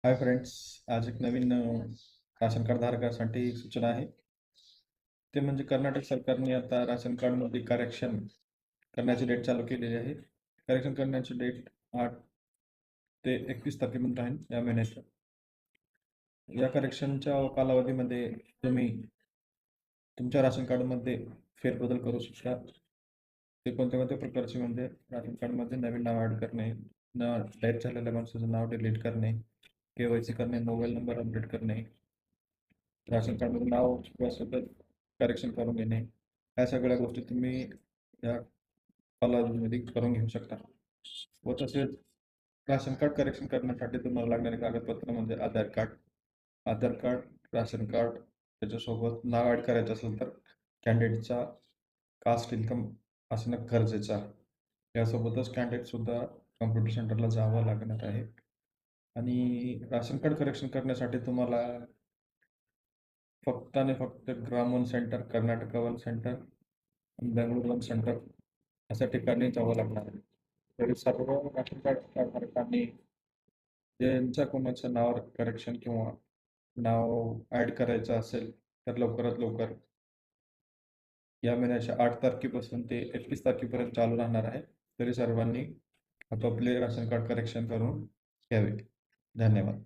Hi friends. आज एक नवीन ration card धारकासाठी एक सूचना आहे. ते म्हणजे कर्नाटक सरकारने आता राशन कार्डमध्ये करेक्शन करण्याची डेट चालू केलेली आहे. करेक्शन करण्याची डेट 8 ते 31 तारखेपर्यंत राहील या महिन्याच्या. या करेक्शनच्या कालावधीमध्ये तुम्ही तुमच्या राशन कार्डमध्ये फेरबदल करू शकता. ते कोणत्या कोणत्या प्रकारचे म्हणजे राशन कार्डमध्ये नवीन नाव ॲड करणे, डेथ झालेल्या माणसाचं नाव डिलीट करणे, KYC करणे, मोबाईल नंबर अपडेट करणे, राशन कार्डमध्ये नाव चुकल्यासोबत करेक्शन करून घेणे, ह्या सगळ्या गोष्टी तुम्ही या कालावधीमध्ये करून घेऊ शकता. व तसेच राशन कार्ड करेक्शन करण्यासाठी तुम्हाला लागणारे कागदपत्र म्हणजे आधार कार्ड, राशन कार्ड, त्याच्यासोबत नाव ॲड करायचं असेल तर कॅन्डिडेटचा कास्ट इन्कम असणं गरजेचं आहे. यासोबतच कॅन्डिडेटसुद्धा कम्प्युटर सेंटरला जावं लागणार आहे. आणि राशन कार्ड करेक्शन करण्यासाठी तुम्हाला फक्त आणि फक्त ग्राम centre, Karnataka one centre, Bengaluru one centre अशा ठिकाणी जावं लागणार आहे. तरी सर्व राशन कार्ड धारकांनी ज्यांच्या कोणाचं नाव करेक्शन किंवा नाव ॲड करायचं असेल तर लवकरात लवकर या महिन्याच्या 8 तारखेपासून ते 31 तारखेपर्यंत चालू राहणार आहे. तरी सर्वांनी आपापले राशन कार्ड करेक्शन करून घ्यावे. धन्यवाद.